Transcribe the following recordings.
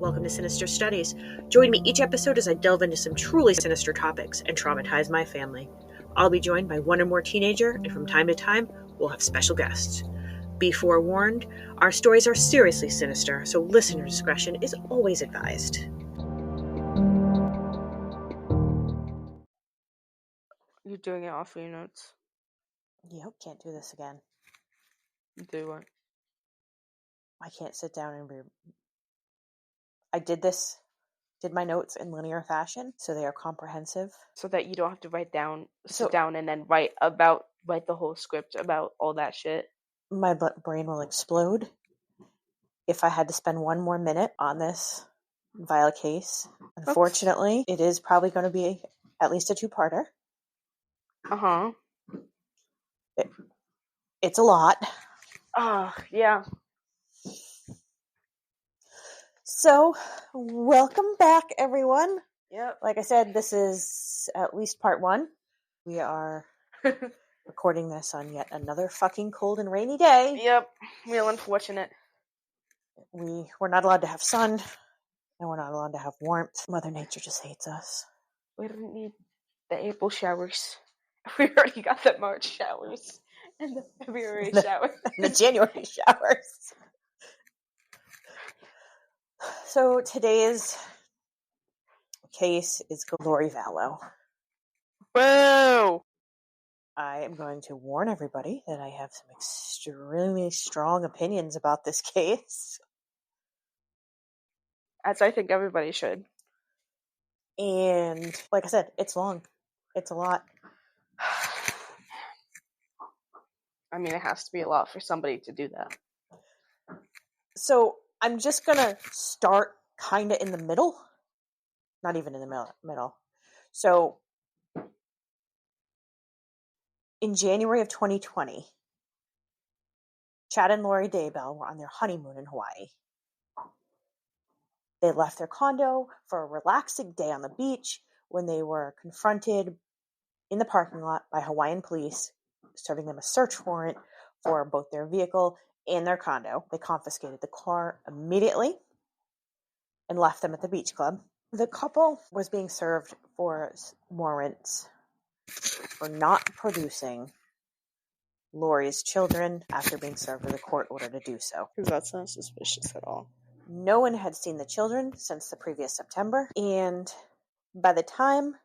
welcome to Sinister Studies. Join me each episode as I delve into some truly sinister topics and traumatize my family. I'll be joined by one or more teenager, and from time to time, we'll have special guests. Be forewarned, our stories are seriously sinister, so listener discretion is always advised. You're doing it off your notes. Yep, can't do this again. Do what? I can't sit down and I did my notes in linear fashion, so they are comprehensive. So that you don't have to sit down and then write the whole script about all that shit. My brain will explode if I had to spend one more minute on this vile case. Unfortunately, It is probably going to be at least a two-parter. Uh-huh. It's a lot. Yeah. So, welcome back, everyone. Yep. Like I said, this is at least part one. We are recording this on yet another fucking cold and rainy day. Yep. Real unfortunate. We're not allowed to have sun, and we're not allowed to have warmth. Mother Nature just hates us. We don't need the April showers. We already got the March showers and the February showers. And the January showers. So today's case is Lori Vallow. Boo! I am going to warn everybody that I have some extremely strong opinions about this case. As I think everybody should. And like I said, it's long. It's a lot. I mean, it has to be a lot for somebody to do that. So I'm just going to start kind of in the middle. Not even in the middle. So in January of 2020, Chad and Lori Daybell were on their honeymoon in Hawaii. They left their condo for a relaxing day on the beach when they were confronted in the parking lot by Hawaiian police, serving them a search warrant for both their vehicle and their condo. They confiscated the car immediately and left them at the beach club. The couple was being served for warrants for not producing Lori's children after being served with a court order to do so. Because that's not suspicious at all. No one had seen the children since the previous September, and by the time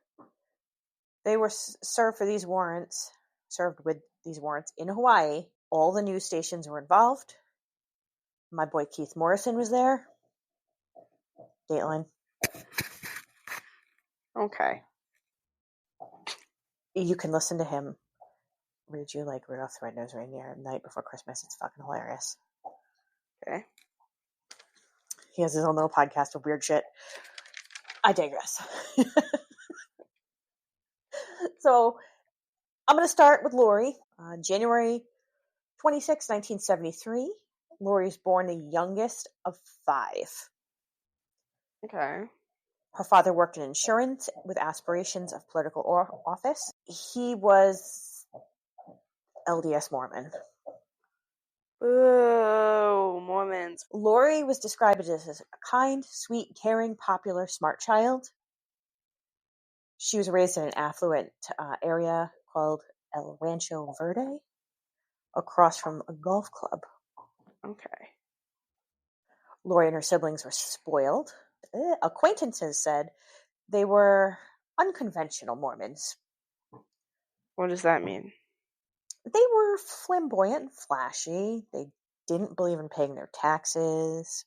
they were served with these warrants in Hawaii, all the news stations were involved. My boy Keith Morrison was there. Dateline. Okay. You can listen to him read you like Rudolph the Red-Nosed Reindeer the night before Christmas. It's fucking hilarious. Okay. He has his own little podcast of weird shit. I digress. So, I'm going to start with Lori. January 26, 1973. Lori's born the youngest of 5. Okay. Her father worked in insurance with aspirations of political office. He was LDS Mormon. Ooh, Mormons. Lori was described as a kind, sweet, caring, popular, smart child. She was raised in an affluent area called El Rancho Verde, across from a golf club. Okay. Lori and her siblings were spoiled. Acquaintances said they were unconventional Mormons. What does that mean? They were flamboyant and flashy. They didn't believe in paying their taxes.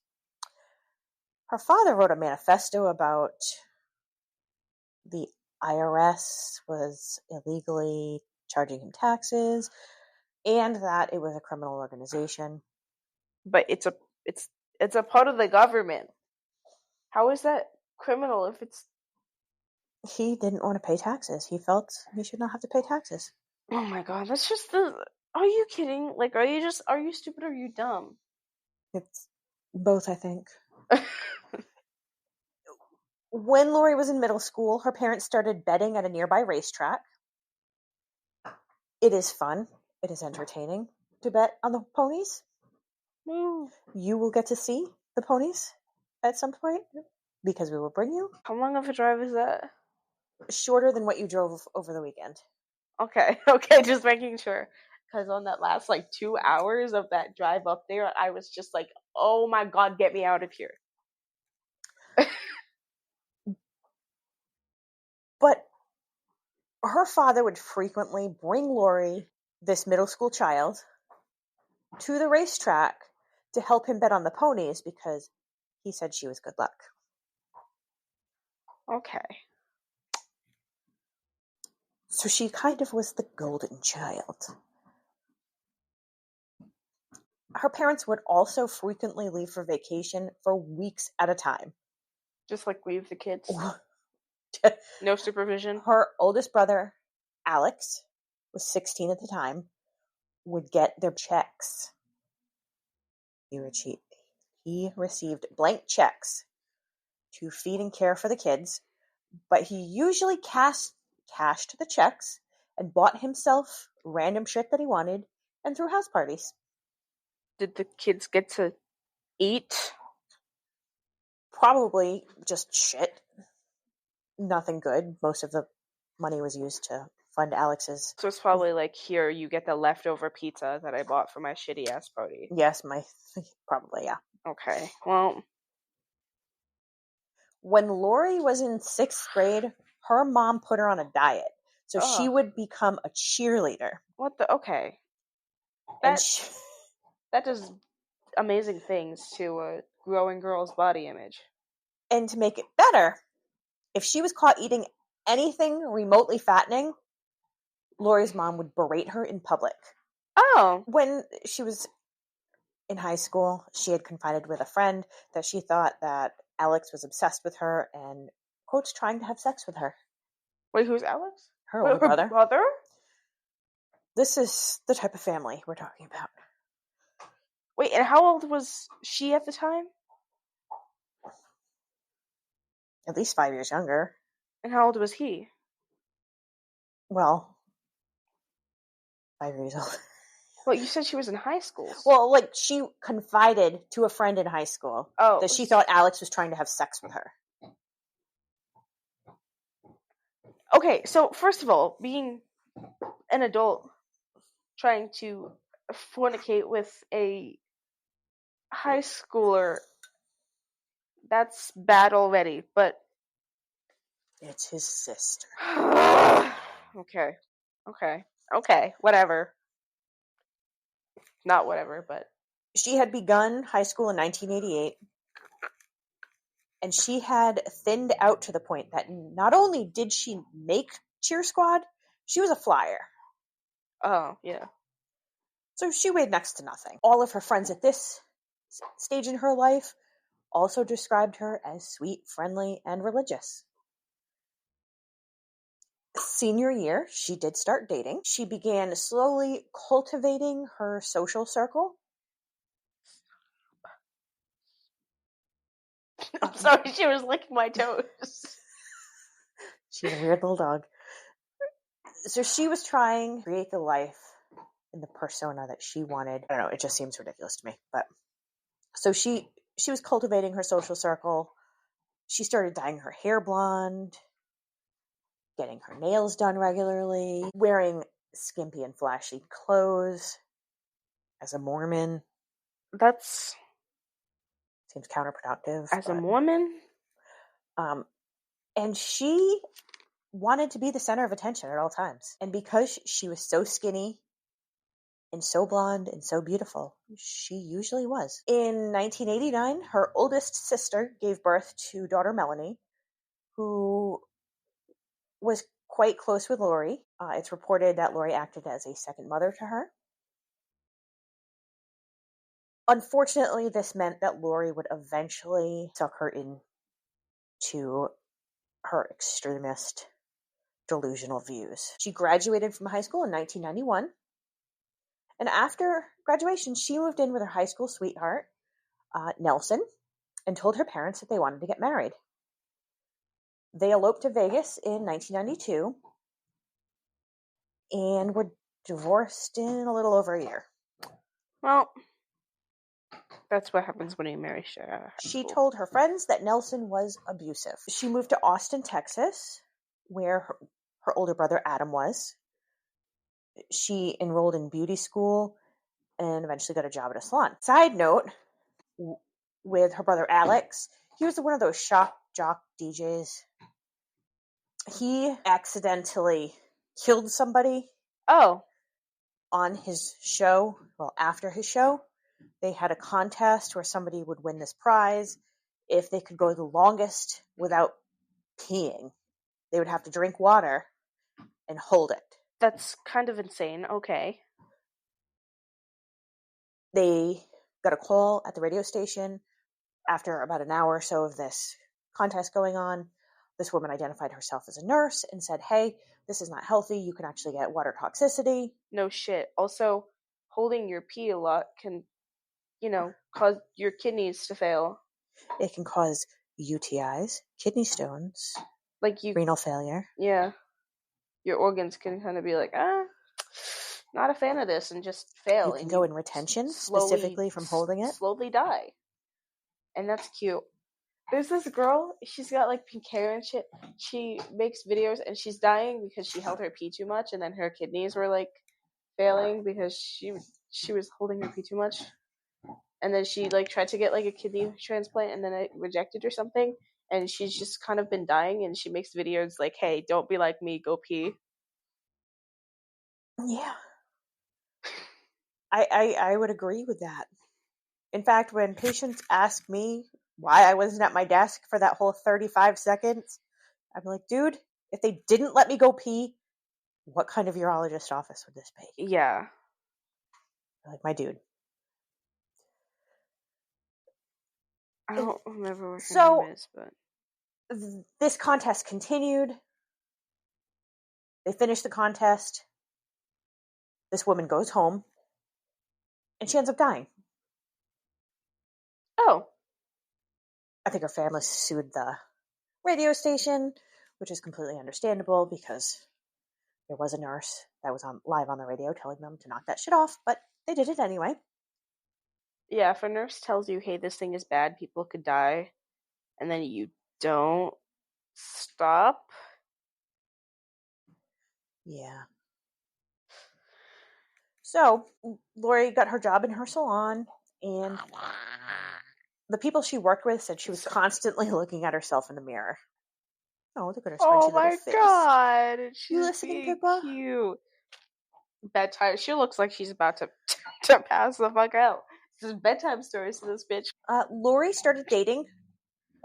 Her father wrote a manifesto about the IRS was illegally charging him taxes and that it was a criminal organization. But it's a part of the government. How is that criminal if it's... He didn't want to pay taxes. He felt he should not have to pay taxes. Oh my god, that's just the... Are you kidding? Like, are you stupid or are you dumb? It's both, I think. When Lori was in middle school, her parents started betting at a nearby racetrack. It is fun. It is entertaining to bet on the ponies. Woo. You will get to see the ponies at some point because we will bring you. How long of a drive is that? Shorter than what you drove over the weekend. Okay, okay, just making sure. Because on that last 2 hours of that drive up there, I was just like, oh my god, get me out of here. But her father would frequently bring Lori, this middle school child, to the racetrack to help him bet on the ponies because he said she was good luck. Okay. So she kind of was the golden child. Her parents would also frequently leave for vacation for weeks at a time. Just leave the kids. No supervision. Her oldest brother, Alex, was 16 at the time, would get their checks. He received blank checks to feed and care for the kids, but he usually cashed the checks and bought himself random shit that he wanted and threw house parties. Did the kids get to eat? Probably just shit. Nothing good. Most of the money was used to fund Alex's. So it's probably here, you get the leftover pizza that I bought for my shitty ass party. Yes, probably, yeah. Okay, well. When Lori was in 6th grade, her mom put her on a diet. So she would become a cheerleader. What the? Okay. That does amazing things to a growing girl's body image. And to make it better, if she was caught eating anything remotely fattening, Lori's mom would berate her in public. Oh. When she was in high school, she had confided with a friend that she thought that Alex was obsessed with her and, quote, trying to have sex with her. Wait, who's Alex? Her older brother. Brother? This is the type of family we're talking about. Wait, and how old was she at the time? At least 5 years younger. And how old was he? Well, 5 years old. Well, you said she was in high school. Well, she confided to a friend in high school that she thought Alex was trying to have sex with her. Okay, so first of all, being an adult trying to fornicate with a high schooler, that's bad already, but... It's his sister. Okay, whatever. Not whatever, but... She had begun high school in 1988, and she had thinned out to the point that not only did she make cheer squad, she was a flyer. Oh, yeah. So she weighed next to nothing. All of her friends at this stage in her life also described her as sweet, friendly, and religious. Senior year, she did start dating. She began slowly cultivating her social circle. I'm sorry, she was licking my toes. She's a weird little dog. So she was trying to create the life and the persona that she wanted. I don't know, it just seems ridiculous to me. But so she was cultivating her social circle. She started dyeing her hair blonde, getting her nails done regularly, wearing skimpy and flashy clothes as a Mormon. That's... seems counterproductive. As a Mormon? And she wanted to be the center of attention at all times. And because she was so skinny and so blonde and so beautiful, she usually was. In 1989, her oldest sister gave birth to daughter Melanie, who was quite close with Lori. It's reported that Lori acted as a second mother to her. Unfortunately, this meant that Lori would eventually suck her into her extremist, delusional views. She graduated from high school in 1991. And after graduation, she moved in with her high school sweetheart, Nelson, and told her parents that they wanted to get married. They eloped to Vegas in 1992 and were divorced in a little over a year. Well, That's what happens when you marry She told her friends that Nelson was abusive. She moved to Austin, Texas, where her older brother Adam was. She enrolled in beauty school and eventually got a job at a salon. Side note, with her brother Alex, he was one of those shock jock DJs. He accidentally killed somebody. Oh. On his show. Well, after his show, they had a contest where somebody would win this prize if they could go the longest without peeing. They would have to drink water and hold it. That's kind of insane. Okay. They got a call at the radio station after about an hour or so of this contest going on. This woman identified herself as a nurse and said, hey, this is not healthy. You can actually get water toxicity. No shit. Also, holding your pee a lot can, cause your kidneys to fail. It can cause UTIs, kidney stones, renal failure. Yeah. Your organs can kind of be like, not a fan of this, and just fail. You can go in retention, specifically from holding it. Slowly die. And that's cute. There's this girl, she's got like pink hair and shit. She makes videos and she's dying because she held her pee too much, and then her kidneys were like failing because she was holding her pee too much. And then she like tried to get like a kidney transplant, and then it rejected or something. And she's just kind of been dying, and she makes videos like, hey, don't be like me, go pee. Yeah. I would agree with that. In fact, when patients ask me why I wasn't at my desk for that whole 35 seconds, I'm like, dude, if they didn't let me go pee, what kind of urologist office would this be? Yeah. Like, my dude. I don't remember what her name is, but this contest continued. They finished the contest. This woman goes home, and she ends up dying. Oh. I think her family sued the radio station, which is completely understandable because there was a nurse that was live on the radio telling them to knock that shit off, but they did it anyway. Yeah, if a nurse tells you, hey, this thing is bad, people could die, and then you don't stop. Yeah. So, Lori got her job in her salon, and the people she worked with said she was constantly looking at herself in the mirror. Oh, look at her scrunchy little face. Oh my god! She's you listening, Pippa? Cute. Bedtime. She looks like she's about to pass the fuck out. This is bedtime stories to this bitch. Lori started dating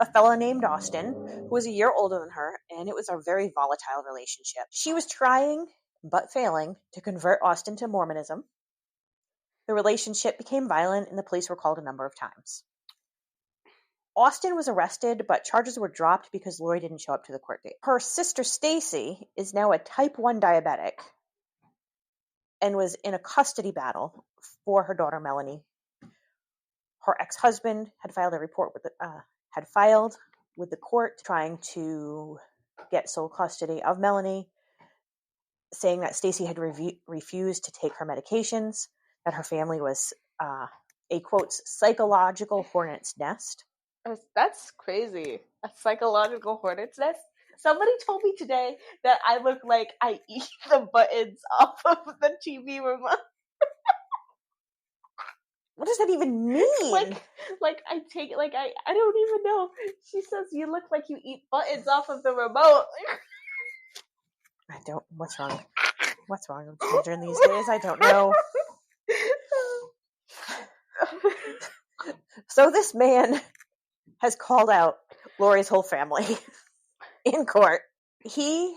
a fellow named Austin, who was a year older than her, and it was a very volatile relationship. She was trying, but failing, to convert Austin to Mormonism. The relationship became violent, and the police were called a number of times. Austin was arrested, but charges were dropped because Lori didn't show up to the court date. Her sister Stacy is now a type 1 diabetic and was in a custody battle for her daughter Melanie. Her ex-husband had filed a report with the court trying to get sole custody of Melanie, saying that Stacy had refused to take her medications, that her family was a, quote, psychological hornet's nest. That's crazy. A psychological hornet's nest? Somebody told me today that I look like I eat the buttons off of the TV remote. What does that even mean? Like I take it, like I don't even know. She says you look like you eat buttons off of the remote. I don't. What's wrong? What's wrong with children these days? I don't know. So this man has called out Lori's whole family in court. He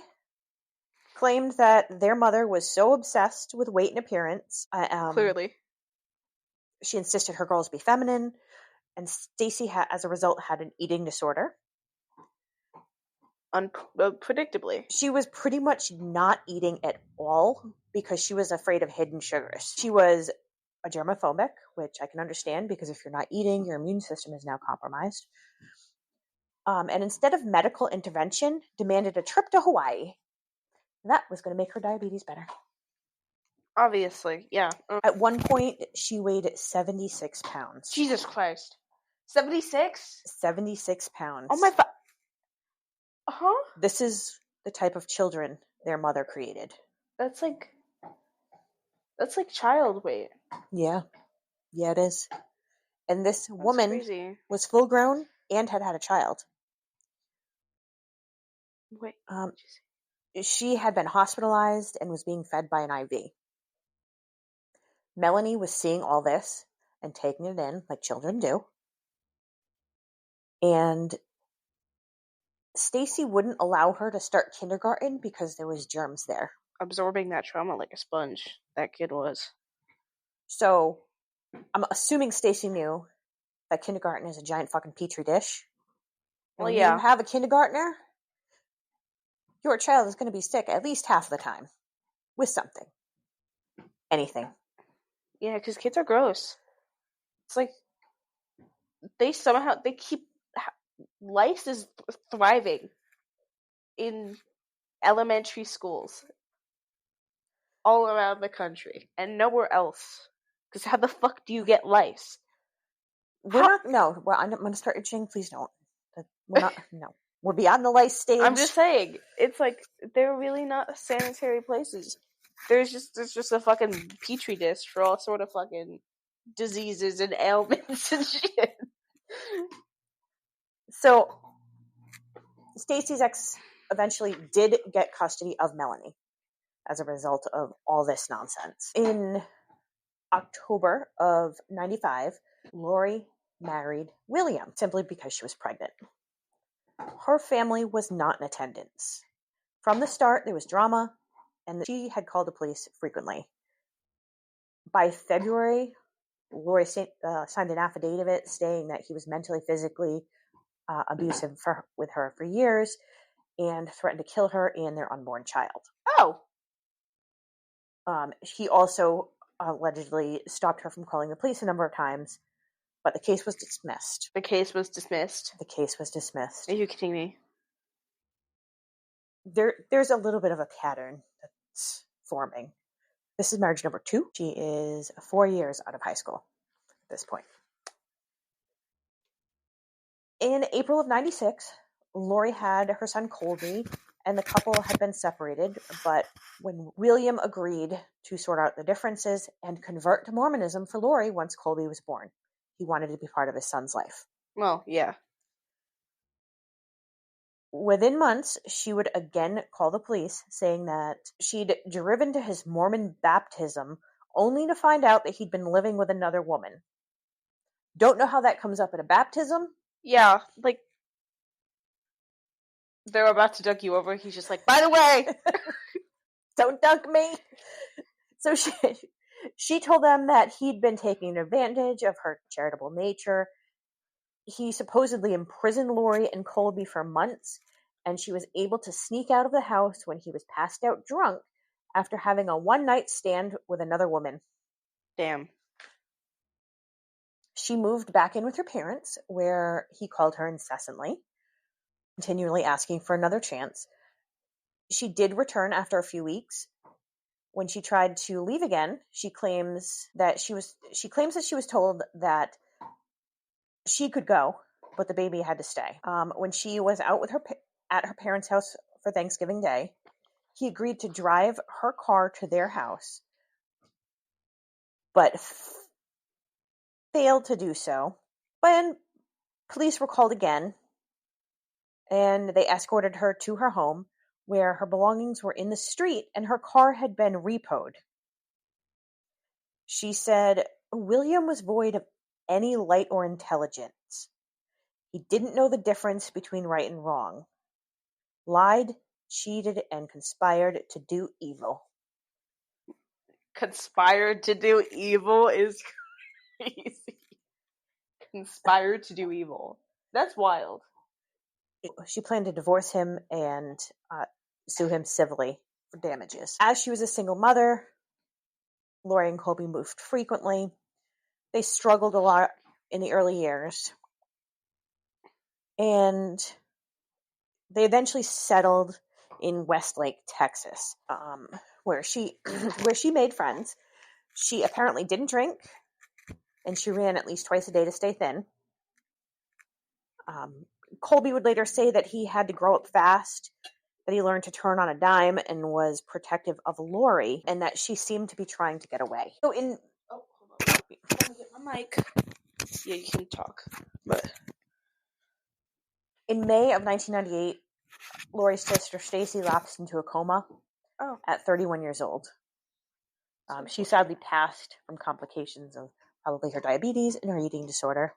claimed that their mother was so obsessed with weight and appearance. Clearly. She insisted her girls be feminine, and Stacy, as a result, had an eating disorder. Predictably. She was pretty much not eating at all because she was afraid of hidden sugars. She was a germophobic, which I can understand because if you're not eating, your immune system is now compromised. And instead of medical intervention, demanded a trip to Hawaii. That was going to make her diabetes better. Obviously, yeah. At one point, she weighed 76 pounds. Jesus Christ. 76? 76 pounds. Oh my Huh? This is the type of children their mother created. That's like child weight. Yeah. Yeah, it is. And this That's woman crazy. was full grown and had a child. Wait. She had been hospitalized and was being fed by an IV. Melanie was seeing all this and taking it in like children do. And Stacy wouldn't allow her to start kindergarten because there was germs there. Absorbing that trauma like a sponge. That kid was. So I'm assuming Stacy knew that kindergarten is a giant fucking petri dish. And Well, when yeah. you have a kindergartner, your child is going to be sick at least half the time with something. Anything. Yeah, because kids are gross. It's like they keep lice is thriving in elementary schools all around the country and nowhere else. Because how the fuck do you get lice? I'm going to start itching. Please don't. We're not. No. We're beyond the lice stage. I'm just saying, it's like they're really not sanitary places. There's just a fucking petri dish for all sort of fucking diseases and ailments and shit. So Stacy's ex eventually did get custody of Melanie as a result of all this nonsense. In October of 95, Lori married William simply because she was pregnant. Her family was not in attendance. From the start, there was drama, and she had called the police frequently. By February, Lori signed an affidavit stating that he was mentally, physically abusive with her for years and threatened to kill her and their unborn child. Oh. He also allegedly stopped her from calling the police a number of times, but the case was dismissed. The case was dismissed? The case was dismissed. Are you kidding me? There's a little bit of a pattern that's forming. This is marriage number 2. She is 4 years out of high school at this point. In April of 96, Lori had her son Colby, and the couple had been separated, but when William agreed to sort out the differences and convert to Mormonism for Lori once Colby was born, he wanted to be part of his son's life. Well, yeah. Within months, she would again call the police, saying that she'd driven to his Mormon baptism only to find out that he'd been living with another woman. Don't know how that comes up at a baptism. Yeah, like, they're about to dunk you over. He's just like, by the way, don't dunk me. So she told them that he'd been taking advantage of her charitable nature. He supposedly imprisoned Lori and Colby for months, and she was able to sneak out of the house when he was passed out drunk after having a one-night stand with another woman. Damn. She moved back in with her parents, where he called her incessantly, continually asking for another chance. She did return after a few weeks. When she tried to leave again, she claims that she was told that she could go, but the baby had to stay. When she was out with at her parents' house for Thanksgiving Day, he agreed to drive her car to their house, but failed to do so. When police were called again, and they escorted her to her home, where her belongings were in the street and her car had been repoed. She said William was void of any light or intelligence. He didn't know the difference between right and wrong. Lied, cheated, and conspired to do evil. Conspired to do evil is crazy. Conspired to do evil. That's wild. She planned to divorce him and sue him civilly for damages. As she was a single mother, Lori and Colby moved frequently. They struggled a lot in the early years. And they eventually settled in Westlake, Texas. where she made friends. She apparently didn't drink, and she ran at least twice a day to stay thin. Colby would later say that he had to grow up fast, that he learned to turn on a dime, and was protective of Lori, and that she seemed to be trying to get away. So hold on. Let me get my mic. Yeah, you can talk. But in May of 1998, Lori's sister Stacy lapsed into a coma at 31 years old. She sadly passed from complications of probably her diabetes and her eating disorder.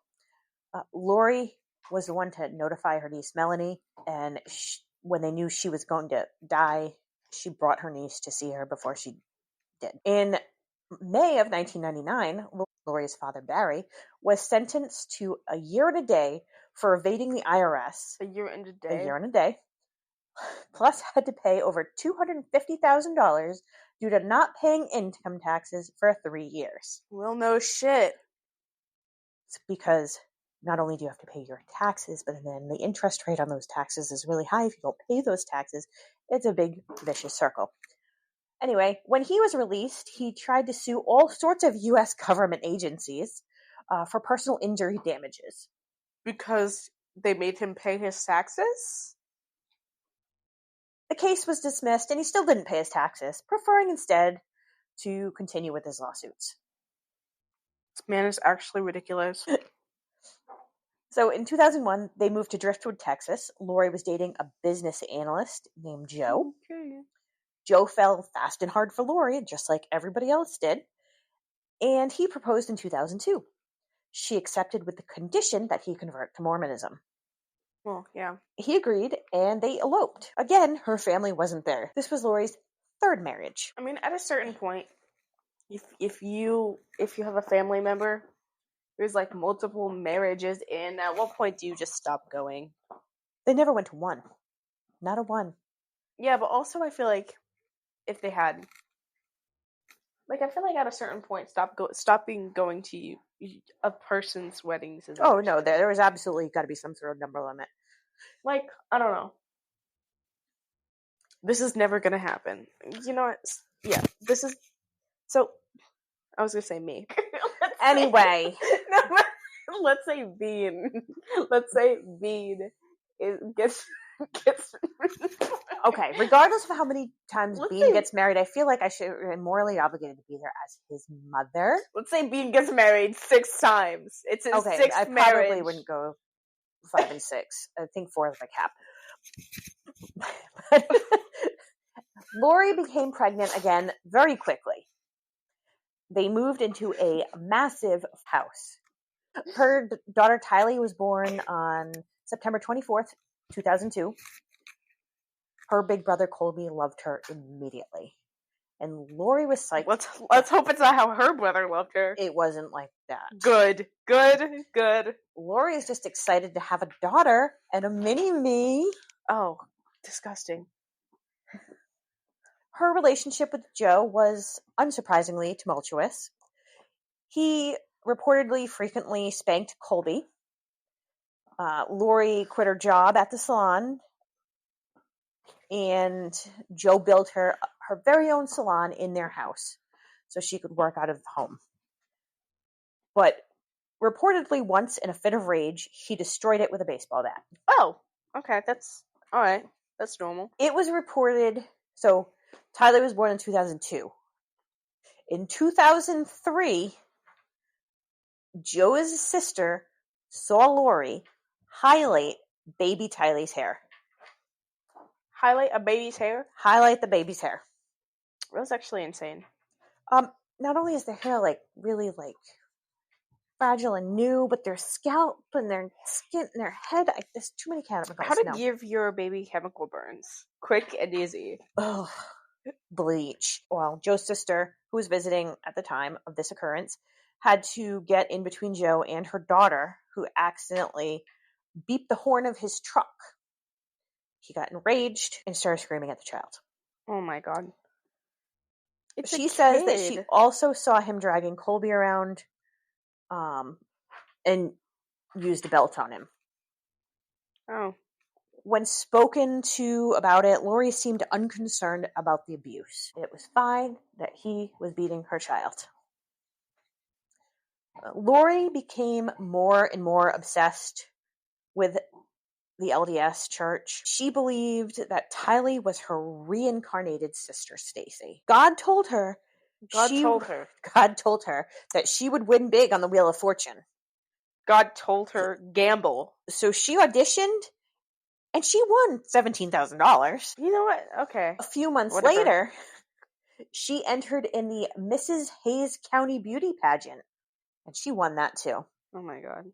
Lori was the one to notify her niece Melanie, and when they knew she was going to die, she brought her niece to see her before she did. In May of 1999, Lori's father, Barry, was sentenced to a year and a day for evading the IRS. A year and a day? A year and a day. Plus had to pay over $250,000 due to not paying income taxes for 3 years. Well, no shit. It's because not only do you have to pay your taxes, but then the interest rate on those taxes is really high if you don't pay those taxes. It's a big, vicious circle. Anyway, when he was released, he tried to sue all sorts of U.S. government agencies for personal injury damages. Because they made him pay his taxes? The case was dismissed, and he still didn't pay his taxes, preferring instead to continue with his lawsuits. This man is actually ridiculous. So in 2001, they moved to Driftwood, Texas. Lori was dating a business analyst named Joe. Okay. Joe fell fast and hard for Lori, just like everybody else did, and he proposed in 2002. She accepted with the condition that he convert to Mormonism. Well, yeah. He agreed, and they eloped. Again, her family wasn't there. This was Lori's third marriage. I mean, at a certain point, if you have a family member, there's like multiple marriages in, at what point do you just stop going? They never went to one. Not a one. Yeah, but also I feel like if they had, like, I feel like at a certain point, stopping going to a person's weddings is. Oh no, there was absolutely got to be some sort of number limit. Like, I don't know. This is never gonna happen. You know what? Yeah, this is. So, I was gonna say me. Anyway, let's say Bean. Let's say Bean gets. Okay, regardless of how many times Bean gets married, I feel like I should be morally obligated to be there as his mother. Let's say Bean gets married 6 times. It's his 6th marriage. I probably wouldn't go 5 and 6. I think 4 is my cap. But Lori became pregnant again very quickly. They moved into a massive house. Her daughter Tylee was born on September 24th, 2002. Her big brother Colby loved her immediately. And Lori was psyched. Let's hope it's not how her brother loved her. It wasn't like that. Good. Lori is just excited to have a daughter and a mini-me. Oh, disgusting. Her relationship with Joe was unsurprisingly tumultuous. He reportedly frequently spanked Colby. Lori quit her job at the salon, and Joe built her very own salon in their house so she could work out of the home. But reportedly once, in a fit of rage, he destroyed it with a baseball bat. Oh, okay, that's all right. That's normal. It was reported, so Tylee was born in 2002. In 2003, Joe's sister saw Lori highlight baby Tylee's hair. Highlight a baby's hair? Highlight the baby's hair. That's actually insane. Not only is their hair really fragile and new, but their scalp and their skin and their head, there's too many chemicals. How to give your baby chemical burns? Quick and easy. Ugh. Bleach. Well, Joe's sister, who was visiting at the time of this occurrence, had to get in between Joe and her daughter, who accidentally beeped the horn of his truck. He got enraged and started screaming at the child. Oh my god. She says that she also saw him dragging Colby around and used the belt on him. Oh. When spoken to about it, Lori seemed unconcerned about the abuse. It was fine that he was beating her child. Lori became more and more obsessed with the LDS church. She believed that Tylee was her reincarnated sister Stacy. God told her that she would win big on the Wheel of Fortune. God told her gamble. So she auditioned and she won $17,000. You know what? Okay. A few months later, she entered in the Mrs. Hayes County Beauty Pageant, and she won that too. Oh my god.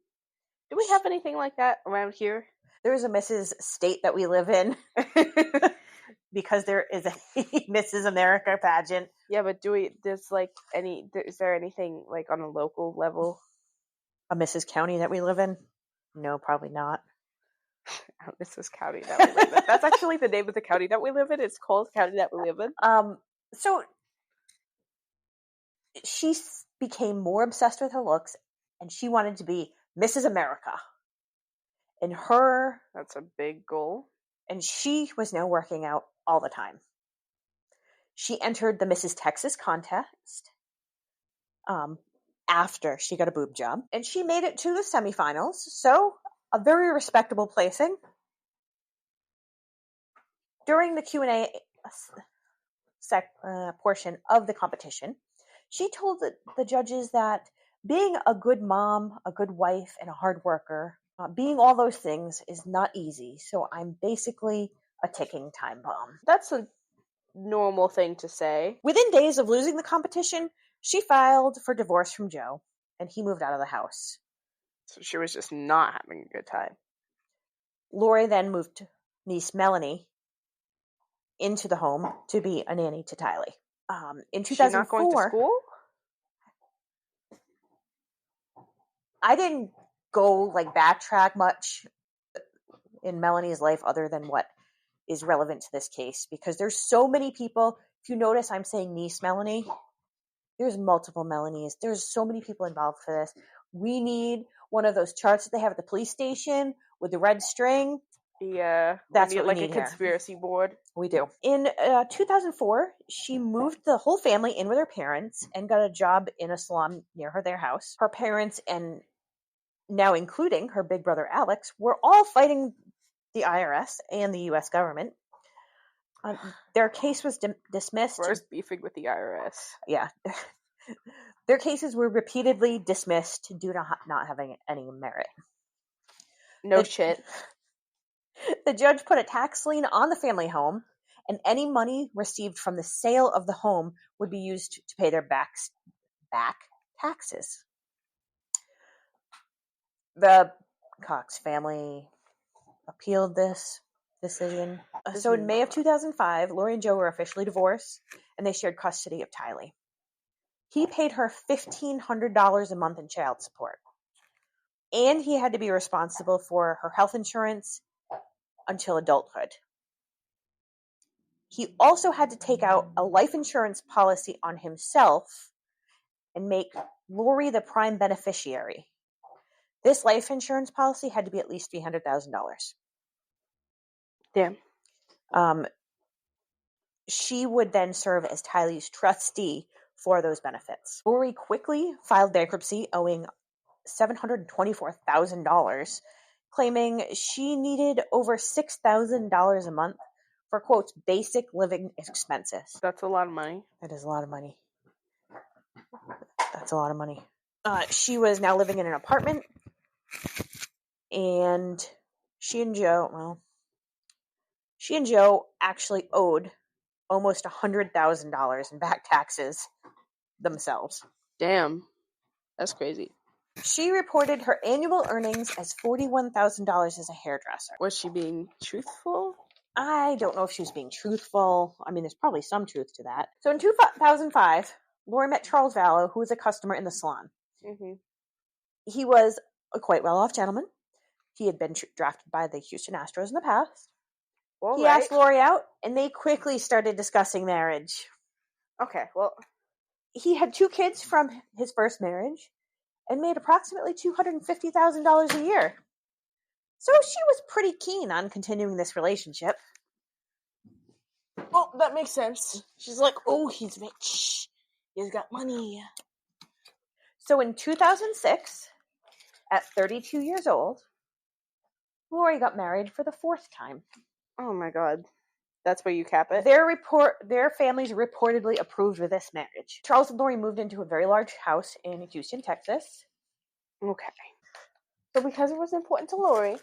Do we have anything like that around here? There is a Mrs. State that we live in because there is a Mrs. America pageant. Yeah, but is there anything like on a local level? A Mrs. County that we live in? No, probably not. Mrs. County that we live in. That's actually the name of the county that we live in. It's called County that we live in. So she became more obsessed with her looks, and she wanted to be Mrs. America. And that's a big goal. And she was now working out all the time. She entered the Mrs. Texas contest after she got a boob job, and she made it to the semifinals, so a very respectable placing. During the Q&A portion of the competition, she told the judges that being a good mom, a good wife, and a hard worker, being all those things is not easy, so I'm basically a ticking time bomb. That's a normal thing to say. Within days of losing the competition, she filed for divorce from Joe, and he moved out of the house. So she was just not having a good time. Lori then moved niece Melanie into the home to be a nanny to Tylee. In 2004, she's not going to school? I didn't go backtrack much in Melanie's life other than what is relevant to this case, because there's so many people. If you notice, I'm saying niece Melanie. There's multiple Melanies. There's so many people involved for this. We need one of those charts that they have at the police station with the red string. Yeah, that's what we need a conspiracy board. We do. In 2004, she moved the whole family in with her parents and got a job in a salon near their house. Her parents, and now including her big brother Alex, were all fighting the IRS and the U.S. government. Their case was dismissed. First beefing with the IRS. Yeah. Their cases were repeatedly dismissed due to not having any merit. No shit. The judge put a tax lien on the family home, and any money received from the sale of the home would be used to pay their back taxes. The Cox family appealed this decision. So in May of 2005, Lori and Joe were officially divorced, and they shared custody of Tylee. He paid her $1,500 a month in child support, and he had to be responsible for her health insurance until adulthood. He also had to take out a life insurance policy on himself and make Lori the prime beneficiary. This life insurance policy had to be at least $300,000. Damn. She would then serve as Tylee's trustee for those benefits. Lori quickly filed bankruptcy, owing $724,000, claiming she needed over $6,000 a month for, quote, basic living expenses. That's a lot of money. That is a lot of money. That's a lot of money. She was now living in an apartment, and she and Joe actually owed almost $100,000 in back taxes themselves. Damn. That's crazy. She reported her annual earnings as $41,000 as a hairdresser. Was she being truthful? I don't know if she was being truthful. I mean, there's probably some truth to that. So in 2005, Lori met Charles Vallow, who was a customer in the salon. Mm-hmm. He was a quite well-off gentleman. He had been drafted by the Houston Astros in the past. He asked Lori out, and they quickly started discussing marriage. Okay, well, he had 2 kids from his first marriage and made approximately $250,000 a year. So she was pretty keen on continuing this relationship. Well, that makes sense. She's like, oh, he's rich. He's got money. So in 2006, at 32 years old, Lori got married for the 4th time. Oh my god. That's where you cap it? Their families reportedly approved of this marriage. Charles and Lori moved into a very large house in Houston, Texas. Okay. So because it was important to Lori,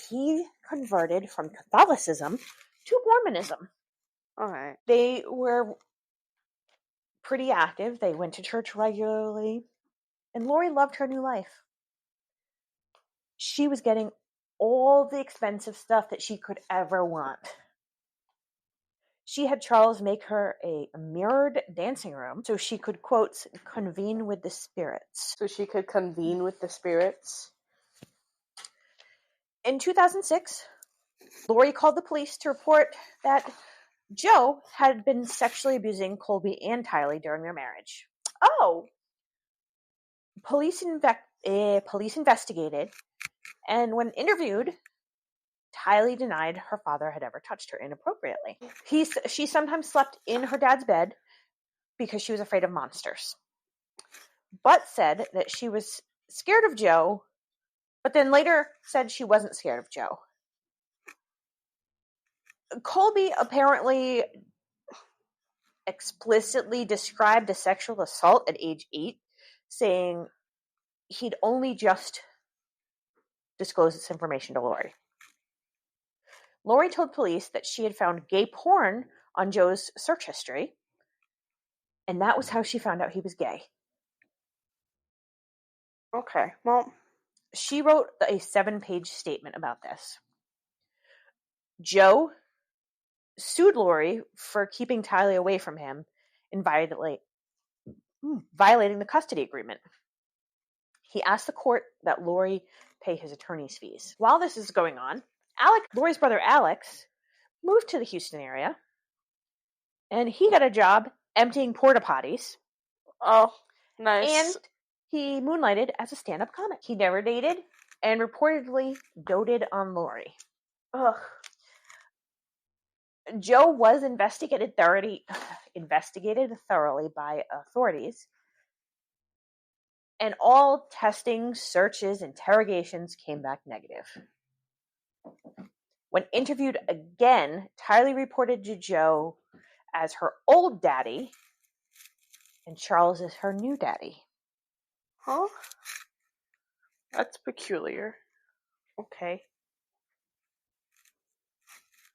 he converted from Catholicism to Mormonism. Alright. They were pretty active. They went to church regularly. And Lori loved her new life. She was getting all the expensive stuff that she could ever want. She had Charles make her a mirrored dancing room so she could, quote, convene with the spirits. So she could convene with the spirits? In 2006, Lori called the police to report that Joe had been sexually abusing Colby and Tylee during their marriage. Oh! Police investigated, and when interviewed, Tylee denied her father had ever touched her inappropriately. She sometimes slept in her dad's bed because she was afraid of monsters, but said that she was scared of Joe, but then later said she wasn't scared of Joe. Colby apparently explicitly described a sexual assault at age 8, saying he'd only just disclosed this information to Lori. Lori told police that she had found gay porn on Joe's search history, and that was how she found out he was gay. Okay, well, she wrote a 7-page statement about this. Joe sued Lori for keeping Tylee away from him and violating the custody agreement. He asked the court that Lori pay his attorney's fees. While this is going on, Lori's brother Alex moved to the Houston area, and he got a job emptying porta potties. Oh, nice. And he moonlighted as a stand-up comic. He never dated and reportedly doted on Lori. Ugh. Joe was investigated thoroughly by authorities, and all testing, searches, interrogations came back negative. When interviewed again, Tylee reported to Joe as her old daddy, and Charles is her new daddy. Huh? That's peculiar. Okay.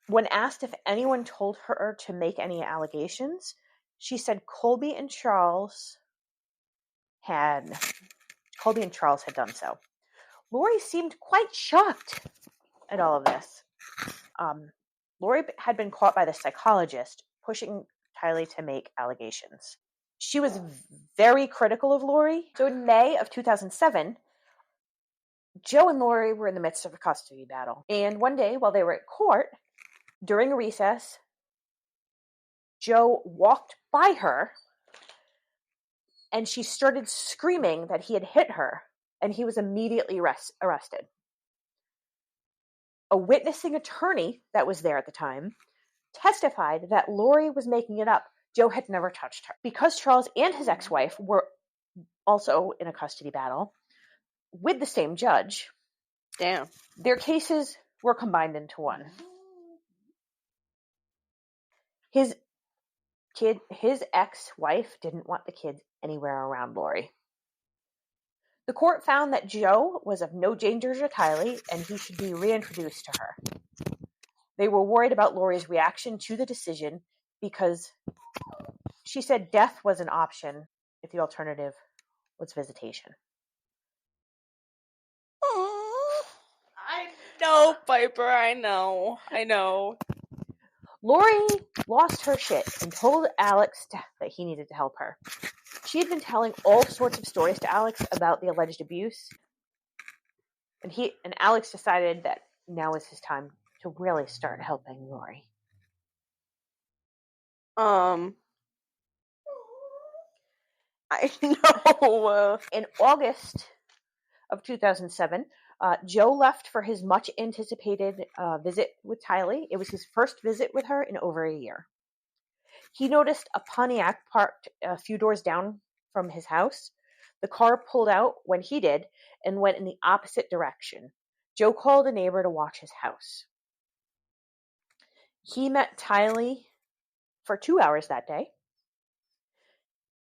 When asked if anyone told her to make any allegations, she said Colby and Charles had done so. Lori seemed quite shocked at all of this. Lori had been caught by the psychologist pushing Tylee to make allegations. She was very critical of Lori. So in May of 2007, Joe and Lori were in the midst of a custody battle. And one day, while they were at court, during a recess, Joe walked by her and she started screaming that he had hit her, and he was immediately arrested. A witnessing attorney that was there at the time testified that Lori was making it up. Joe had never touched her. Because Charles and his ex-wife were also in a custody battle with the same judge, damn, their cases were combined into one. His ex-wife didn't want the kids anywhere around Lori. The court found that Joe was of no danger to Tylee and he should be reintroduced to her. They were worried about Lori's reaction to the decision because she said death was an option if the alternative was visitation. I know, Piper, I know. Lori lost her shit and told Alex that he needed to help her. She had been telling all sorts of stories to Alex about the alleged abuse, and Alex decided that now was his time to really start helping Lori. I know. In August of 2007, Joe left for his much-anticipated visit with Tylee. It was his first visit with her in over a year. He noticed a Pontiac parked a few doors down from his house. The car pulled out when he did and went in the opposite direction. Joe called a neighbor to watch his house. He met Tylee for 2 hours that day.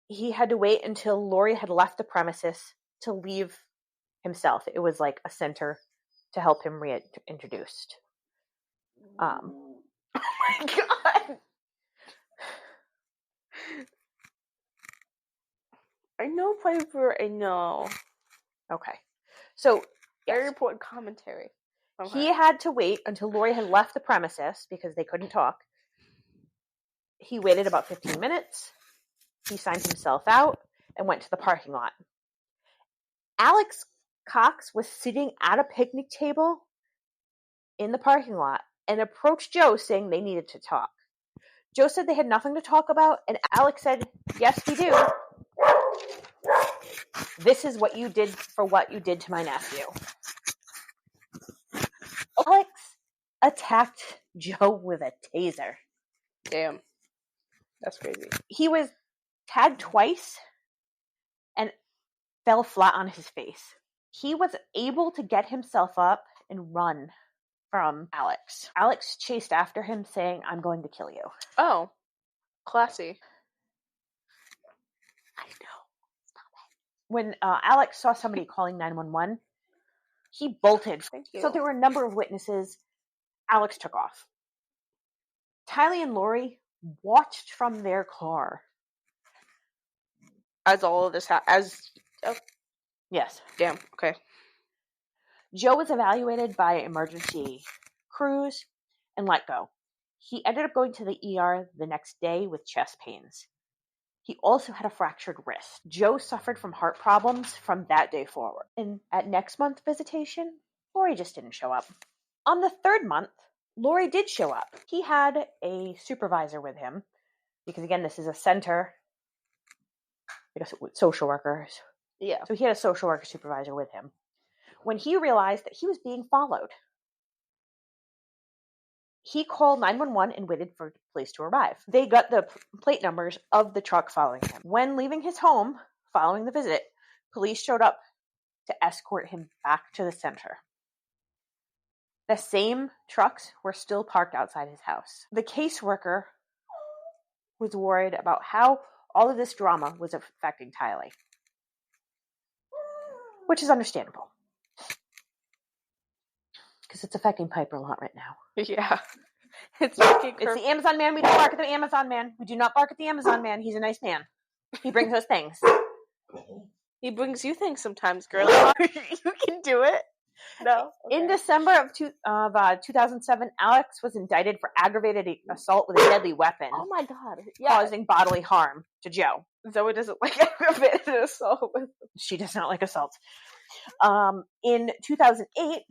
He had to wait until Lori had left the premises to leave himself. It was like a center to help him reintroduced. Oh my god. I know Piper, I know. Okay. So, Very yes. important commentary. He had to wait until Lori had left the premises because they couldn't talk. He waited about 15 minutes. He signed himself out and went to the parking lot. Alex Cox was sitting at a picnic table in the parking lot and approached Joe saying they needed to talk. Joe said they had nothing to talk about, and Alex said, "Yes, we do. This is what you did for what you did to my nephew." Alex attacked Joe with a taser. Damn. That's crazy. He was tagged twice and fell flat on his face. He was able to get himself up and run from Alex. Alex chased after him saying, "I'm going to kill you." Oh. Classy. I know. Stop it. When Alex saw somebody calling 911, he bolted. Thank you. So there were a number of witnesses. Alex took off. Tylee and Lori watched from their car. As all of this Yes. Damn. Okay. Joe was evaluated by emergency crews and let go. He ended up going to the ER the next day with chest pains. He also had a fractured wrist. Joe suffered from heart problems from that day forward. And at next month's visitation, Lori just didn't show up. On the third month, Lori did show up. He had a supervisor with him because, again, this is a center, I guess, with social workers. Yeah. So he had a social worker supervisor with him. When he realized that he was being followed, he called 911 and waited for the police to arrive. They got the plate numbers of the truck following him. When leaving his home following the visit, police showed up to escort him back to the center. The same trucks were still parked outside his house. The caseworker was worried about how all of this drama was affecting Tylee, which is understandable because it's affecting Piper a lot right now. Yeah. It's making her... It's the Amazon man. We don't bark at the Amazon man. We do not bark at the Amazon man. He's a nice man. He brings us things. He brings you things sometimes, girl. You can do it. No. Okay. In December of 2007, Alex was indicted for aggravated assault with a deadly weapon. Oh my god. Yeah. Causing bodily harm to Joe. Zoe doesn't like aggravated assault. She does not like assault. In 2008,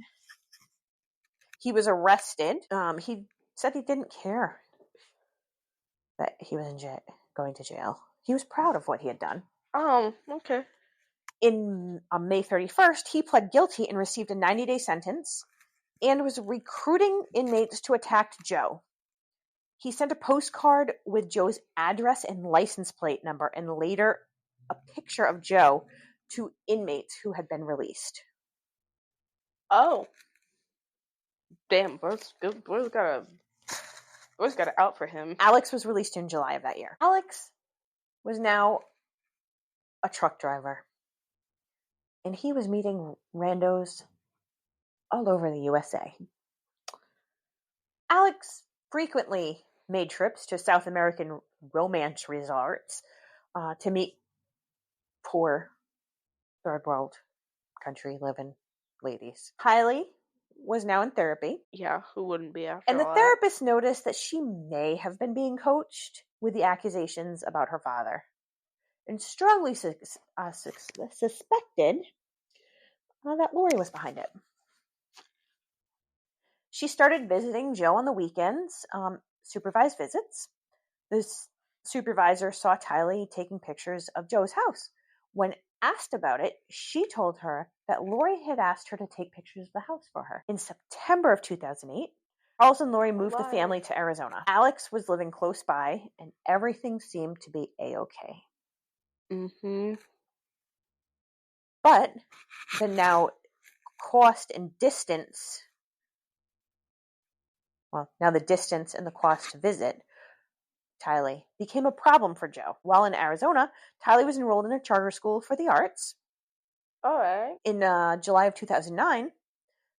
he was arrested. He said he didn't care that he was going to jail. He was proud of what he had done. Okay. On May 31st, he pled guilty and received a 90-day sentence and was recruiting inmates to attack Joe. He sent a postcard with Joe's address and license plate number and later a picture of Joe to inmates who had been released. Oh. Damn, boys got it out for him. Alex was released in July of that year. Alex was now a truck driver. And he was meeting randos all over the USA. Alex frequently made trips to South American romance resorts to meet poor third world country living ladies. Tylee was now in therapy. Yeah, who wouldn't be after And the all therapist noticed that she may have been being coached with the accusations about her father and strongly suspected that Lori was behind it. She started visiting Joe on the weekends, supervised visits. This supervisor saw Tylee taking pictures of Joe's house. When asked about it, she told her that Lori had asked her to take pictures of the house for her. In September of 2008, Charles and Lori moved the family to Arizona. Alex was living close by, and everything seemed to be a-okay. Mm-hmm. But the now cost and distance, now the distance and the cost to visit Tylee became a problem for Joe. While in Arizona, Tylee was enrolled in a charter school for the arts. All right. In July of 2009,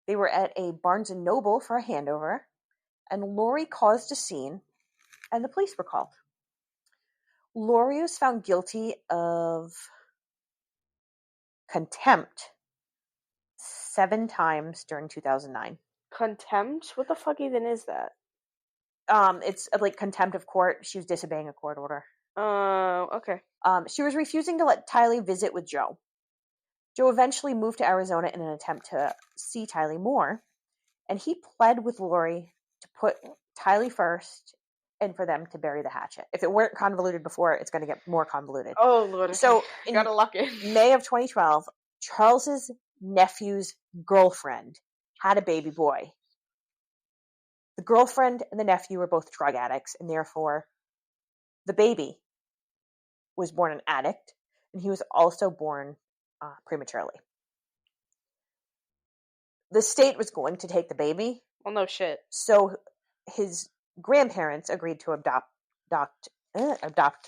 they were at a Barnes & Noble for a handover, and Lori caused a scene, and the police were called. Lori was found guilty of contempt 7 times during 2009. Contempt? What the fuck even is that? It's like contempt of court. She was disobeying a court order. Okay. She was refusing to let Tylee visit with Joe. Joe eventually moved to Arizona in an attempt to see Tylee more, and he pled with Lori to put Tylee first and for them to bury the hatchet. If it weren't convoluted before, it's going to get more convoluted. Oh, Lord. Okay. So, gotta lock in. May of 2012, Charles's nephew's girlfriend had a baby boy. The girlfriend and the nephew were both drug addicts, and therefore the baby was born an addict, and he was also born prematurely. The state was going to take the baby. Well, no shit. So his grandparents agreed to adopt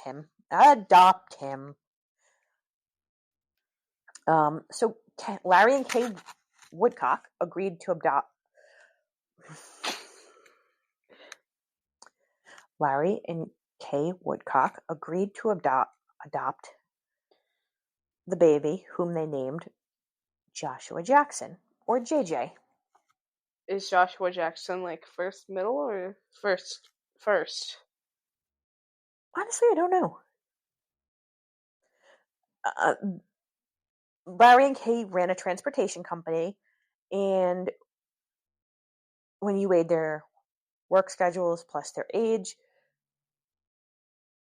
him. So Larry and Kay Woodcock agreed to adopt. Larry and Kay Woodcock agreed to adopt the baby, whom they named Joshua Jackson, or JJ. Is Joshua Jackson like first, middle, or first? Honestly, I don't know. Larry and Kay ran a transportation company, and when you weighed their work schedules plus their age,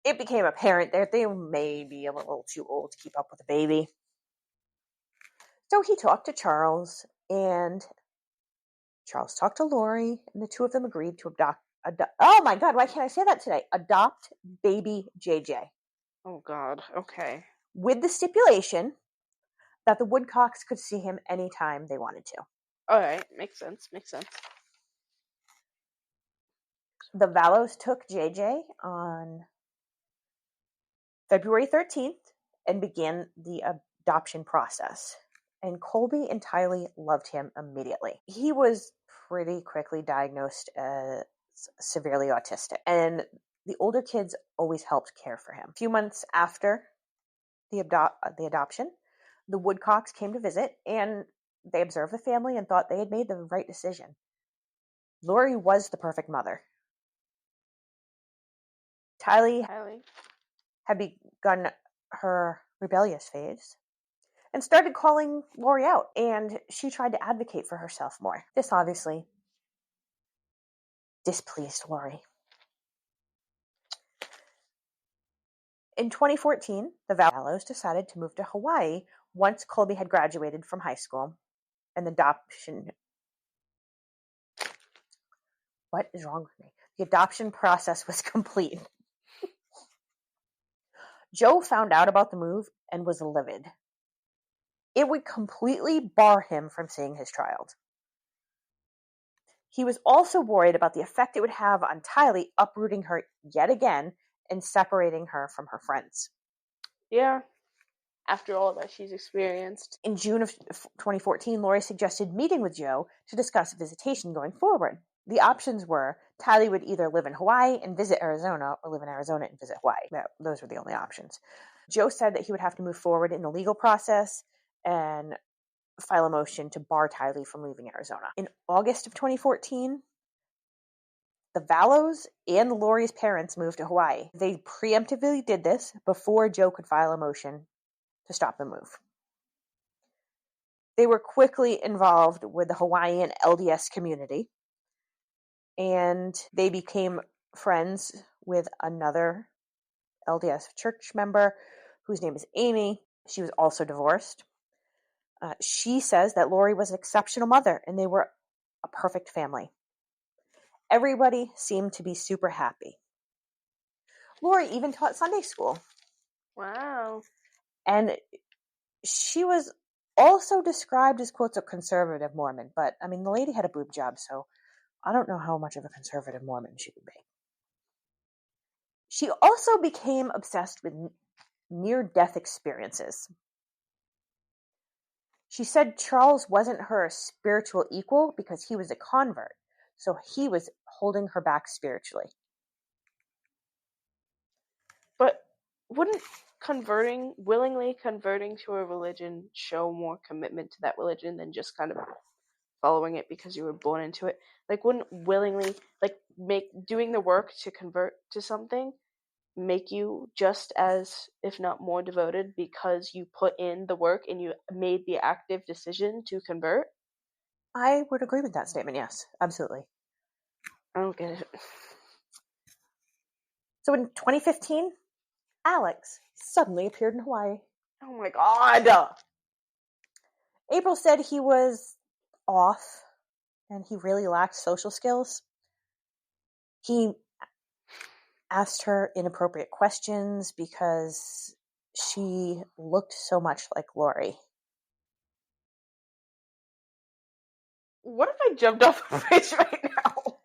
it became apparent that they may be a little too old to keep up with a baby. So he talked to Charles, and Charles talked to Lori, and the two of them agreed to adopt. Oh my God, why can't I say that today? Adopt baby JJ. Oh God, okay. With the stipulation that the Woodcocks could see him anytime they wanted to. All right, makes sense. The Vallows took JJ on February 13th and began the adoption process. And Colby and Tylee loved him immediately. He was pretty quickly diagnosed as severely autistic, and the older kids always helped care for him. A few months after the adoption, the Woodcocks came to visit, and they observed the family and thought they had made the right decision. Lori was the perfect mother. Tylee had begun her rebellious phase and started calling Lori out, and she tried to advocate for herself more. This obviously displeased Lori. In 2014, the Vallows decided to move to Hawaii once Colby had graduated from high school, and the adoption... What is wrong with me? The adoption process was complete. Joe found out about the move and was livid. It would completely bar him from seeing his child. He was also worried about the effect it would have on Tylee, uprooting her yet again and separating her from her friends. Yeah, after all that she's experienced. In June of 2014, Lori suggested meeting with Joe to discuss visitation going forward. The options were Tylee would either live in Hawaii and visit Arizona, or live in Arizona and visit Hawaii. Those were the only options. Joe said that he would have to move forward in the legal process and file a motion to bar Tylee from leaving Arizona. In August of 2014, the Vallows and Lori's parents moved to Hawaii. They preemptively did this before Joe could file a motion to stop the move. They were quickly involved with the Hawaiian LDS community, and they became friends with another LDS church member whose name is Amy. She was also divorced. She says that Lori was an exceptional mother and they were a perfect family. Everybody seemed to be super happy. Lori even taught Sunday school. Wow. And she was also described as, quotes, a conservative Mormon. But, I mean, the lady had a boob job, so I don't know how much of a conservative Mormon she would be. She also became obsessed with near-death experiences. She said Charles wasn't her spiritual equal because he was a convert, so he was holding her back spiritually. But wouldn't willingly converting to a religion show more commitment to that religion than just kind of following it because you were born into it? Like, wouldn't willingly, doing the work to convert to something make you just as, if not more, devoted because you put in the work and you made the active decision to convert? I would agree with that statement, yes, absolutely. I don't get it. So in 2015, Alex suddenly appeared in Hawaii. Oh my god! April said he was off and he really lacked social skills. He asked her inappropriate questions because she looked so much like Lori. What if I jumped off a bridge right now?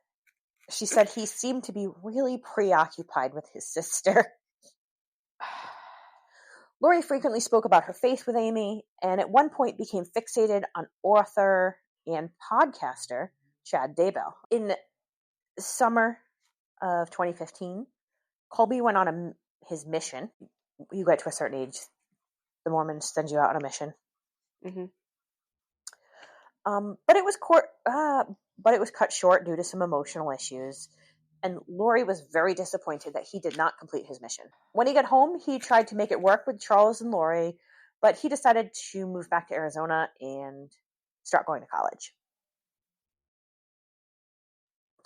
She said he seemed to be really preoccupied with his sister. Lori frequently spoke about her faith with Amy, and at one point became fixated on author and podcaster Chad Daybell. In summer of 2015, Colby went on his mission. You get to a certain age, the Mormons send you out on a mission. Mm-hmm. But it was cut short due to some emotional issues, and Lori was very disappointed that he did not complete his mission. When he got home, he tried to make it work with Charles and Lori, but he decided to move back to Arizona and start going to college.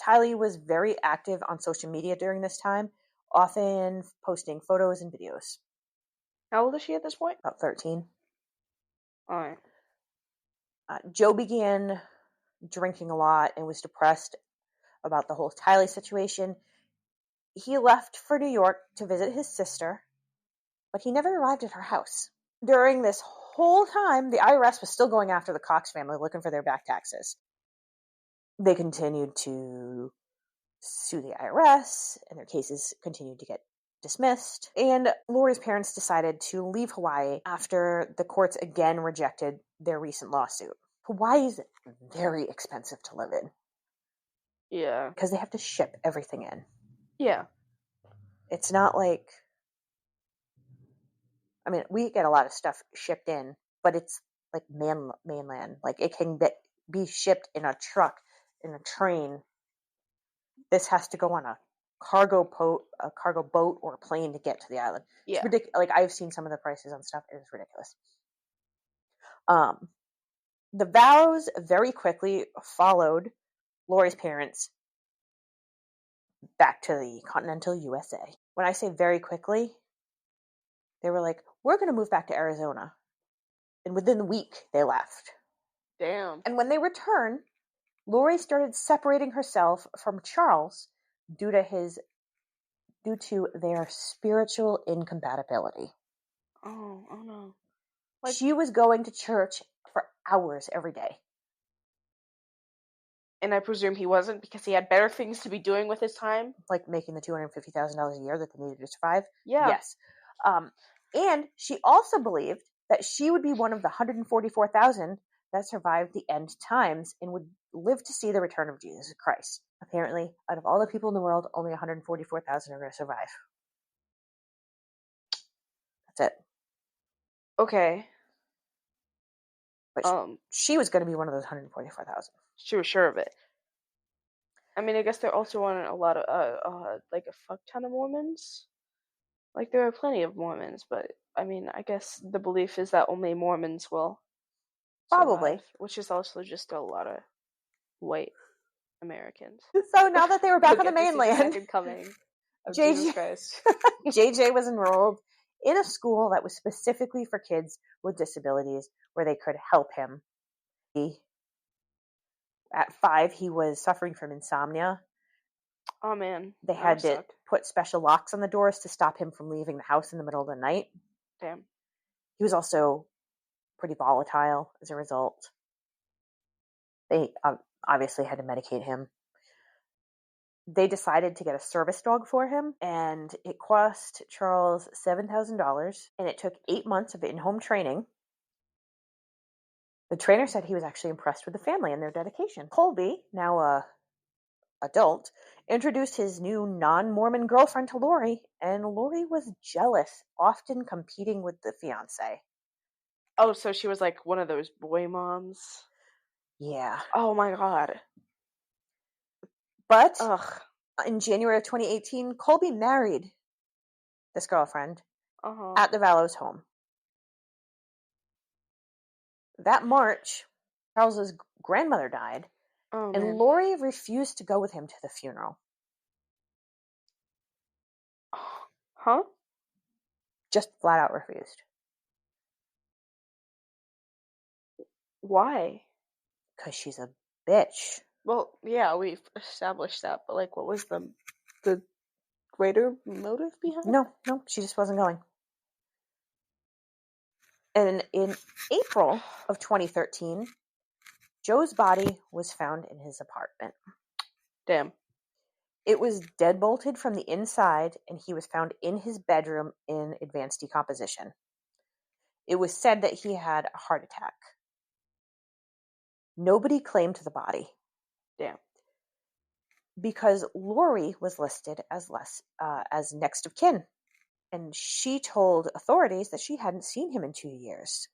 Tylee was very active on social media during this time, often posting photos and videos. How old is she at this point? About 13. All right. Joe began drinking a lot and was depressed about the whole Tylee situation. He left for New York to visit his sister, but he never arrived at her house. During this whole time, the IRS was still going after the Cox family, looking for their back taxes. They continued to sue the IRS, and their cases continued to get dismissed. And Lori's parents decided to leave Hawaii after the courts again rejected their recent lawsuit. Hawaii is very expensive to live in. Yeah. Because they have to ship everything in. Yeah. It's not like... I mean, we get a lot of stuff shipped in, but it's like mainland. Like, it can be shipped in a truck, in a train. This has to go on a cargo boat or a plane to get to the island. Yeah. It's ridiculous. Like, I've seen some of the prices on stuff. It is ridiculous. The Vallows very quickly followed Lori's parents back to the continental USA. When I say very quickly, they were like, we're going to move back to Arizona. And within the week, they left. Damn. And when they returned, Lori started separating herself from Charles due to their spiritual incompatibility. Oh no. She was going to church for hours every day. And I presume he wasn't because he had better things to be doing with his time? Like making the $250,000 a year that they needed to survive? Yeah. Yes. And she also believed that she would be one of the 144,000 that survived the end times and would live to see the return of Jesus Christ. Apparently, out of all the people in the world, only 144,000 are going to survive. That's it. Okay. But she was going to be one of those 144,000. She was sure of it. I mean, I guess there also aren't a lot of, like a fuck ton of Mormons. Like, there are plenty of Mormons, but, I mean, I guess the belief is that only Mormons will Probably. survive, which is also just a lot of white Americans. So now that they were back on the Get to see the mainland, second coming of Jesus Christ. JJ was enrolled in a school that was specifically for kids with disabilities where they could help him. At 5, he was suffering from insomnia. Oh man. They had to put special locks on the doors to stop him from leaving the house in the middle of the night. Damn. He was also pretty volatile as a result. They obviously had to medicate him. They decided to get a service dog for him, and it cost Charles $7,000, and it took 8 months of in-home training. The trainer said he was actually impressed with the family and their dedication. Colby, now a adult, introduced his new non-Mormon girlfriend to Lori, and Lori was jealous, often competing with the fiancé. Oh, so she was like one of those boy moms? Yeah. Oh my god. But Ugh. in January of 2018, Colby married this girlfriend Uh-huh. at the Vallows' home. That March, Charles's grandmother died, and man. Lori refused to go with him to the funeral. Huh? Just flat out refused. Why? Because she's a bitch. Well, yeah, we've established that, but like, what was the greater motive behind it? No, she just wasn't going. And in April of 2013, Joe's body was found in his apartment. Damn. It was deadbolted from the inside, and he was found in his bedroom in advanced decomposition. It was said that he had a heart attack. Nobody claimed the body. Damn. Because Lori was listed as next of kin, and she told authorities that she hadn't seen him in 2 years.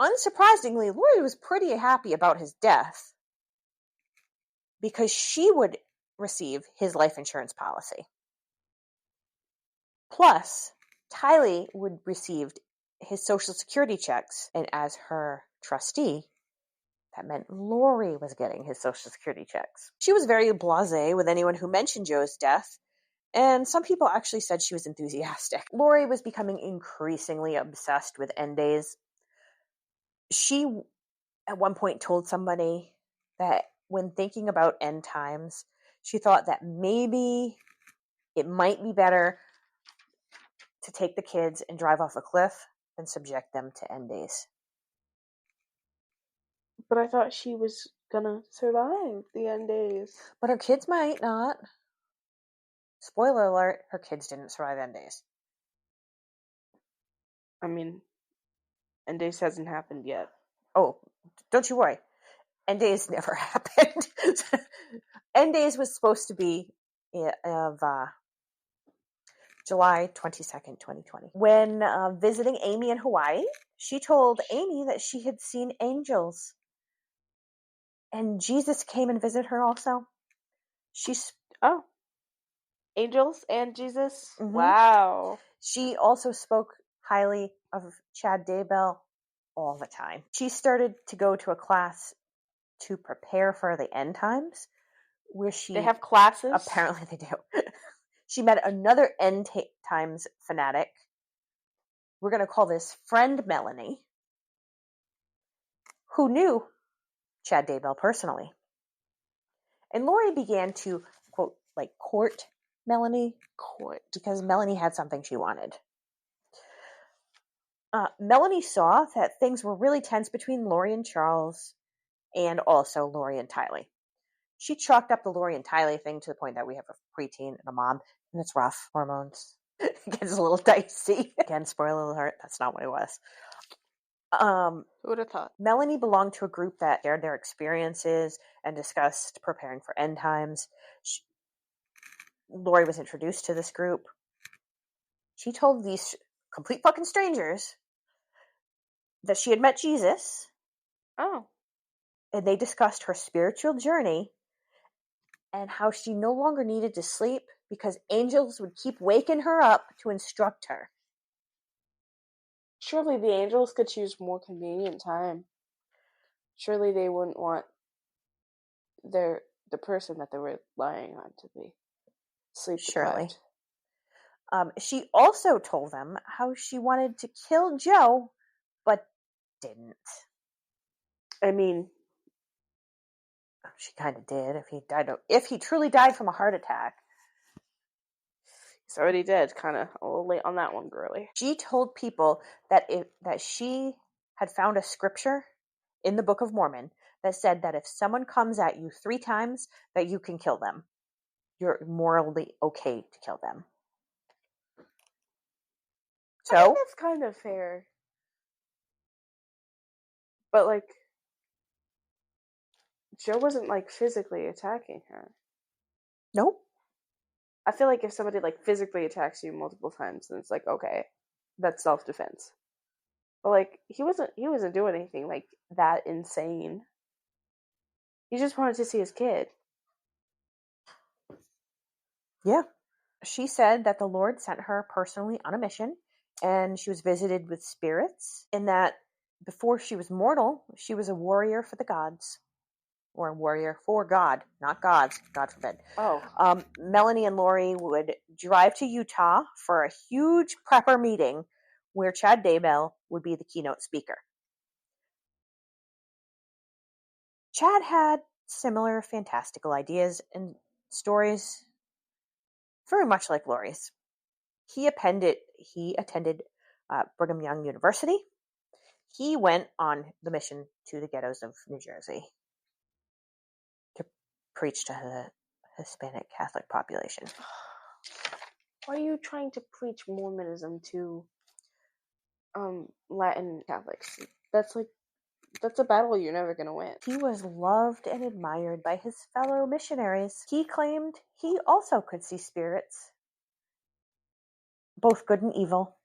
Unsurprisingly, Lori was pretty happy about his death because she would receive his life insurance policy. Plus, Tylee would receive his Social Security checks, and as her trustee, that meant Lori was getting his Social Security checks. She was very blasé with anyone who mentioned Joe's death, and some people actually said she was enthusiastic. Lori was becoming increasingly obsessed with end days. She, at one point, told somebody that when thinking about end times, she thought that maybe it might be better to take the kids and drive off a cliff than subject them to end days. But I thought she was gonna survive the end days. But her kids might not. Spoiler alert, her kids didn't survive end days. I mean, end days hasn't happened yet. Oh, don't you worry. End days never happened. End days was supposed to be of July 22nd, 2020. When visiting Amy in Hawaii, she told Amy that she had seen angels. And Jesus came and visited her also. Oh. Angels and Jesus? Mm-hmm. Wow. She also spoke highly of Chad Daybell all the time. She started to go to a class to prepare for the end times, where she... They have classes? Apparently they do. She met another end times fanatic. We're going to call this friend Melanie, who knew Chad Daybell personally. And Lori began to, quote, like, court Melanie, because Melanie had something she wanted. Melanie saw that things were really tense between Lori and Charles, and also Lori and Tylee. She chalked up the Lori and Tylee thing to the point that we have a preteen and a mom, and it's rough. Hormones. It gets a little dicey. Again, spoiler alert, that's not what it was. Who would have thought? Melanie belonged to a group that shared their experiences and discussed preparing for end times. Lori was introduced to this group. She told these complete fucking strangers that she had met Jesus. Oh. And they discussed her spiritual journey and how she no longer needed to sleep because angels would keep waking her up to instruct her. Surely the angels could choose more convenient time. Surely they wouldn't want the person that they were relying on to be sleep deprived. She also told them how she wanted to kill Joe, but didn't. I mean, she kind of did. If he truly died from a heart attack, he's already dead. Kind of a little late on that one, girly. She told people that she had found a scripture in the Book of Mormon that said that if someone comes at you 3 times, that you can kill them. You're morally okay to kill them. So I think that's kind of fair. But, like, Joe wasn't, like, physically attacking her. Nope. I feel like if somebody, like, physically attacks you multiple times, then it's like, okay, that's self-defense. But, like, he wasn't doing anything, like, that insane. He just wanted to see his kid. Yeah. She said that the Lord sent her personally on a mission, and she was visited with spirits, and that before she was mortal, she was a warrior for the gods. Or a warrior for God, not gods, God forbid. Oh. Melanie and Lori would drive to Utah for a huge prepper meeting where Chad Daybell would be the keynote speaker. Chad had similar fantastical ideas and stories, very much like Lori's. He attended Brigham Young University. He went on the mission to the ghettos of New Jersey to preach to the Hispanic Catholic population. Why are you trying to preach Mormonism to Latin Catholics? That's a battle you're never going to win. He was loved and admired by his fellow missionaries. He claimed he also could see spirits, both good and evil.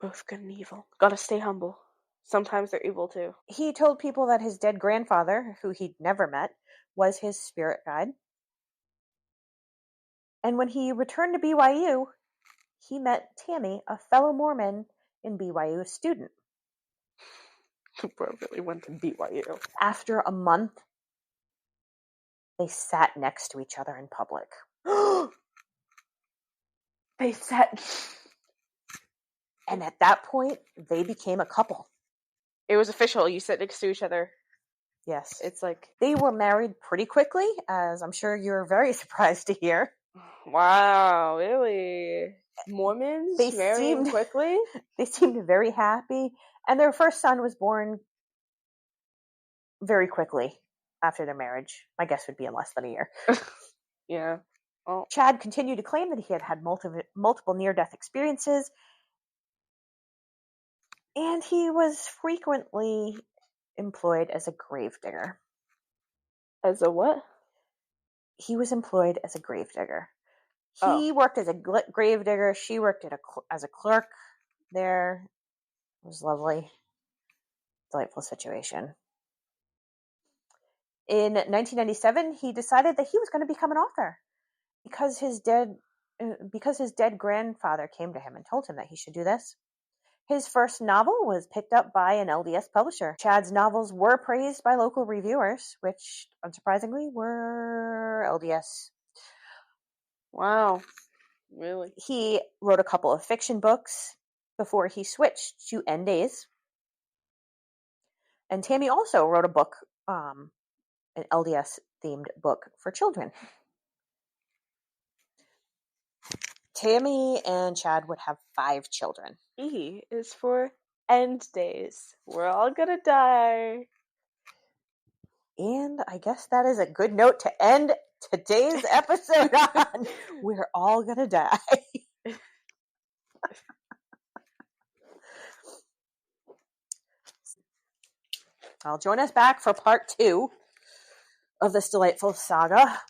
Both good and evil. Gotta stay humble. Sometimes they're evil too. He told people that his dead grandfather, who he'd never met, was his spirit guide. And when he returned to BYU, he met Tammy, a fellow Mormon and BYU student. Bro really went to BYU. After a month, they sat next to each other in public. They sat... And at that point, they became a couple. It was official. You sit next to each other. Yes. It's like... They were married pretty quickly, as I'm sure you're very surprised to hear. Wow, really? Mormons marrying quickly? They seemed very happy. And their first son was born very quickly after their marriage. My guess would be in less than a year. Yeah. Well, Chad continued to claim that he had multiple near-death experiences, and he was frequently employed as a gravedigger. As a what? He was employed as a gravedigger. He worked as a gravedigger. She worked as a clerk there. It was lovely, delightful situation. In 1997, he decided that he was going to become an author because his dead grandfather came to him and told him that he should do this. His first novel was picked up by an LDS publisher. Chad's novels were praised by local reviewers, which, unsurprisingly, were LDS. Wow. Really? He wrote a couple of fiction books before he switched to End Days. And Tammy also wrote a book, an LDS-themed book for children. Tammy and Chad would have 5 children. E is for End Days. We're all gonna die. And I guess that is a good note to end today's episode on. We're all gonna die. I'll join us back for part 2 of this delightful saga.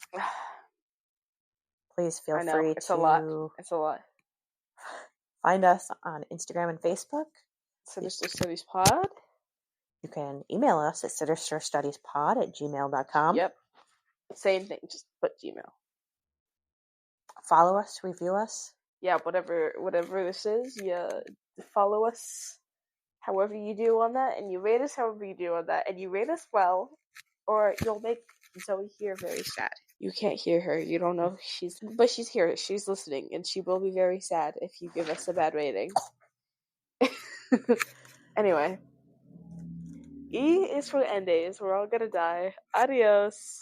Please feel free it's a lot. It's a lot. Find us on Instagram and Facebook. Sinister Studies Pod. You can email us at sinisterstudiespod@gmail.com. Yep. Same thing, just put Gmail. Follow us, review us. Yeah, whatever this is, you follow us however you do on that, and you rate us however you do on that, and you rate us well, or you'll make Zoe here very sad. You can't hear her. You don't know but she's here. She's listening, and she will be very sad if you give us a bad rating. Anyway, E is for the end days. We're all gonna die. Adios.